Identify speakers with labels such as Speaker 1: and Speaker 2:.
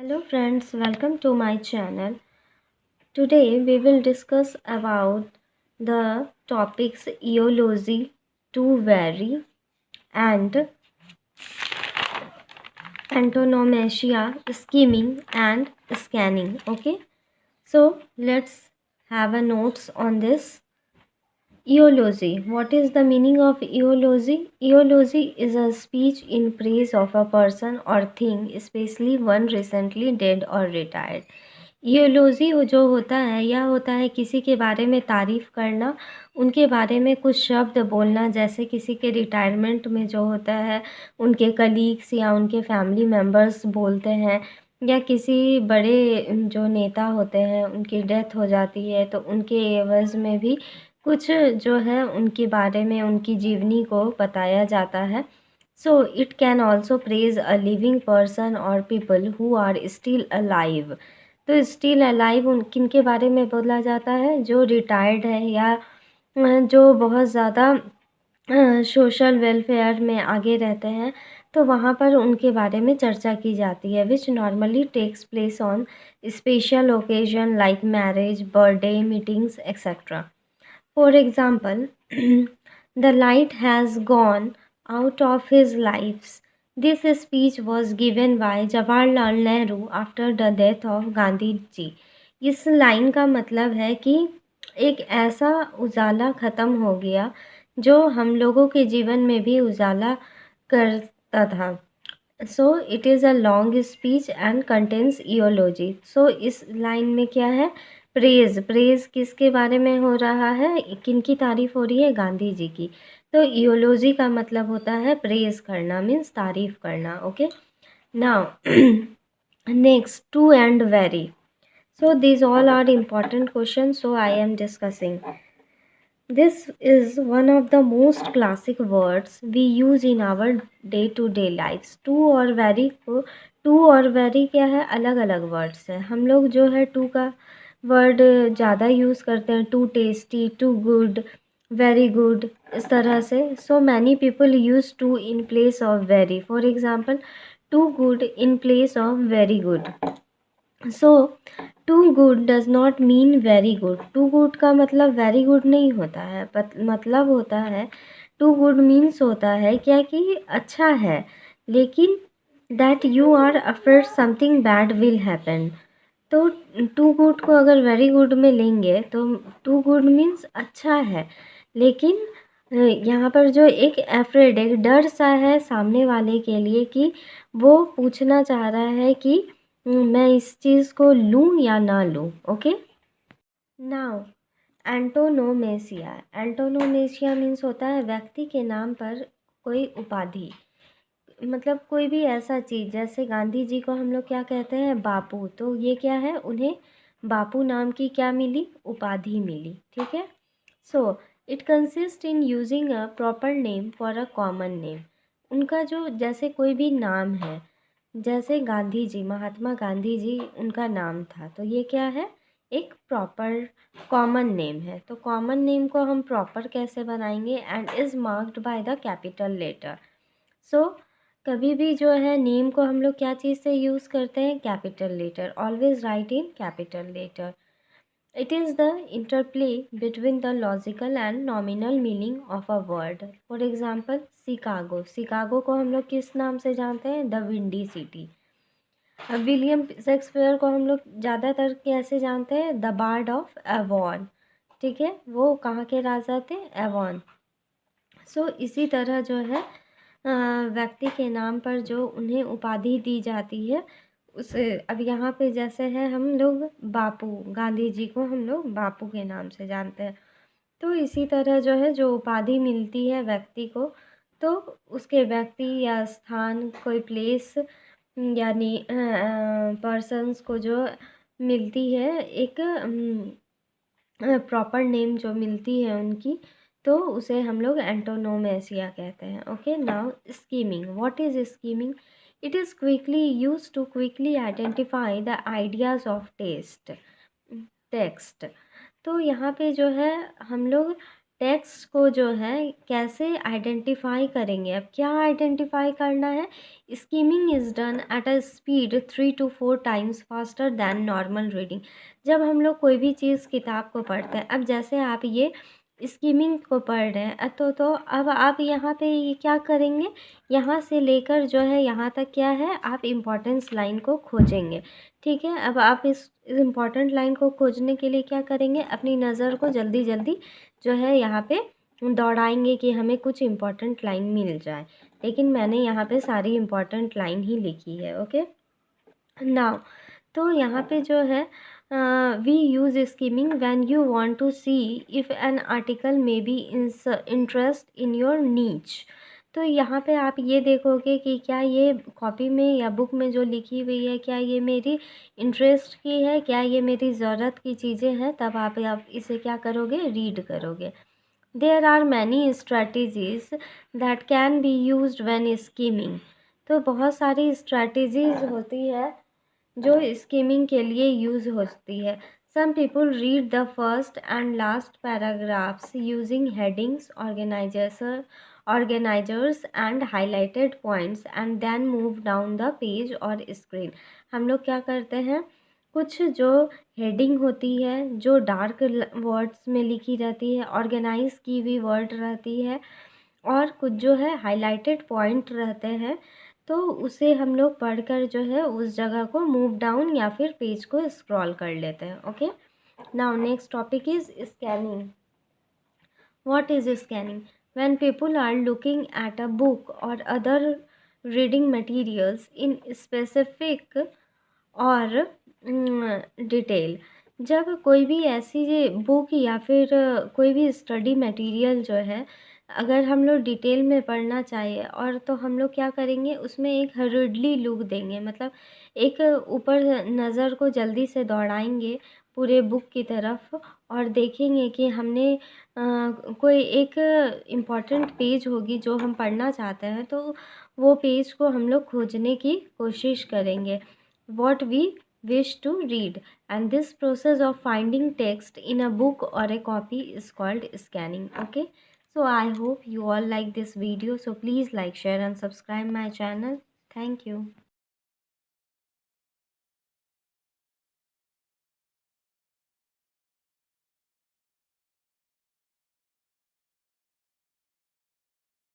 Speaker 1: Hello friends, welcome to my channel. Today we will discuss about the topics eology, to vary and antonomasia, scheming and scanning. Okay, so let's have a notes on this. Eology. What is the meaning of eology? Eology is a speech in praise of a person or thing, especially one recently dead or retired. ईओलॉजी जो होता है यह होता है किसी के बारे में तारीफ़ करना, उनके बारे में कुछ शब्द बोलना, जैसे किसी के रिटायरमेंट में जो होता है उनके कलीग्स या उनके फैमिली मेम्बर्स बोलते हैं, या किसी बड़े जो नेता होते हैं उनकी डेथ हो जाती है तो उनके एवज़ में भी कुछ जो है उनके बारे में उनकी जीवनी को बताया जाता है. So it can also praise a living person और people who are still alive. तो स्टिल अलाइव उन किन के बारे में बोला जाता है? जो रिटायर्ड है या जो बहुत ज़्यादा सोशल वेलफेयर में आगे रहते हैं, तो वहाँ पर उनके बारे में चर्चा की जाती है. Which normally takes place on special occasion like marriage, birthday, meetings etcetera. For example, the light has gone out of his lives. This speech was given by Jawaharlal Nehru after the death of Gandhi जी. इस line का मतलब है कि एक ऐसा उजाला ख़त्म हो गया जो हम लोगों के जीवन में भी उजाला करता था. So it is a long speech and contains eulogy. So इस लाइन में क्या है? प्रेज़ किसके बारे में हो रहा है? किन की तारीफ़ हो रही है? गांधी जी की. तो इयोलॉजी का मतलब होता है प्रेज़ करना, मीन्स तारीफ़ करना. Okay, now next, too and very. So these all are important questions, so I am discussing. This is one of the most classic words we use in our day-to-day lives. To और very को, to और very क्या है? अलग अलग words हैं. हम लोग जो है to का वर्ड ज़्यादा यूज़ करते हैं. Too tasty, too good, very good, इस तरह से. So many people use too in place of very. For example, too good in place of very good. So too good does not mean very good. Too good का मतलब very good नहीं होता है, मतलब होता है टू गुड मीन्स होता है क्या कि अच्छा है, लेकिन that you are afraid something bad will happen. तो टू गुड को अगर वेरी गुड में लेंगे तो टू गुड मीन्स अच्छा है, लेकिन यहाँ पर जो एक अफ्रेड, एक डर सा है सामने वाले के लिए कि वो पूछना चाह रहा है कि मैं इस चीज़ को लूँ या ना लूँ. Okay, now antonomasia. Antonomasia means होता है व्यक्ति के नाम पर कोई उपाधि, मतलब कोई भी ऐसा चीज़. जैसे गांधी जी को हम लोग क्या कहते हैं? बापू. तो ये क्या है? उन्हें बापू नाम की क्या मिली? उपाधि मिली. ठीक है. So it consist in using a proper name for a common name. उनका जो जैसे कोई भी नाम है, जैसे गांधी जी, महात्मा गांधी जी उनका नाम था, तो ये क्या है? एक प्रॉपर कॉमन नेम है. तो कॉमन नेम को हम प्रॉपर कैसे बनाएंगे? And is marked by the capital letter. So कभी भी जो है नेम को हम लोग क्या चीज़ से यूज़ करते हैं? Capital letter. Always write in capital letter. It is the interplay between the logical and nominal meaning of a word. For example, Chicago. Chicago को हम लोग किस नाम से जानते हैं? The windy city. William Shakespeare को हम लोग ज़्यादातर कैसे जानते हैं? The bard of Avon. ठीक है, वो कहाँ के राजा थे? एवॉन. सो इसी तरह जो है व्यक्ति के नाम पर जो उन्हें उपाधि दी जाती है उसे, अब यहाँ पे जैसे है हम लोग बापू, गांधी जी को हम लोग बापू के नाम से जानते हैं. तो इसी तरह जो है जो उपाधि मिलती है व्यक्ति को, तो उसके व्यक्ति या स्थान, कोई प्लेस यानी पर्सन्स को जो मिलती है एक प्रॉपर नेम जो मिलती है उनकी, तो उसे हम लोग एंटोनोमेसिया कहते हैं. Okay, now skimming. What is skimming? It is quickly used to quickly identify the ideas of text. तो यहाँ पे जो है हम लोग टेक्स्ट को जो है कैसे आइडेंटिफाई करेंगे। अब क्या आइडेंटिफाई करना है, skimming is done at a speed 3 to 4 times faster than normal reading. जब हम लोग कोई भी चीज़ किताब को पढ़ते हैं, अब जैसे आप ये स्कीमिंग को पढ़ रहे हैं तो अब आप यहाँ पे ये क्या करेंगे, यहाँ से लेकर जो है यहाँ तक क्या है, आप इम्पोर्टेंस लाइन को खोजेंगे। ठीक है, अब आप इस इम्पॉर्टेंट लाइन को खोजने के लिए क्या करेंगे, अपनी नज़र को जल्दी जल्दी जो है यहाँ पे दौड़ाएंगे कि हमें कुछ इम्पोर्टेंट लाइन मिल जाए। लेकिन मैंने यहाँ पे सारी इम्पोर्टेंट लाइन ही लिखी है। ओके नाउ, तो यहाँ पे जो है we use skimming when you want to see if an article may be interest in your niche. तो यहाँ पे आप ये देखोगे कि क्या ये कॉपी में या बुक में जो लिखी हुई है, क्या ये मेरी इंटरेस्ट की है, क्या ये मेरी ज़रूरत की चीज़ें हैं, तब आप इसे क्या करोगे, रीड करोगे। There are many strategies that can be used when skimming. तो बहुत सारी स्ट्रैटेजीज होती है जो स्कीमिंग के लिए यूज़ होती है। Some people read the first and last paragraphs using headings, organisers and highlighted points and then move down the page और स्क्रीन। हम लोग क्या करते हैं, कुछ जो हेडिंग होती है जो डार्क वर्ड्स में लिखी रहती है, ऑर्गेनाइज की हुई वर्ड रहती है, और कुछ जो है हाइलाइटेड पॉइंट रहते हैं, तो उसे हम लोग पढ़कर जो है उस जगह को मूव डाउन या फिर पेज को स्क्रॉल कर लेते हैं। Okay now next topic is scanning. What is scanning? When people are looking at a book or other reading materials in specific or detail. जब कोई भी ऐसी बुक या फिर कोई भी स्टडी मटेरियल जो है, अगर हम लोग डिटेल में पढ़ना चाहिए और तो हम लोग क्या करेंगे, उसमें एक हर्रिडली लुक देंगे, मतलब एक ऊपर नज़र को जल्दी से दौड़ाएंगे पूरे बुक की तरफ और देखेंगे कि हमने कोई एक इम्पॉर्टेंट पेज होगी जो हम पढ़ना चाहते हैं, तो वो पेज को हम लोग खोजने की कोशिश करेंगे, what we wish to read, and this process of finding text in a book or a copy is called scanning. Okay, so I hope you all like this video, so please like, share and subscribe my channel. Thank you.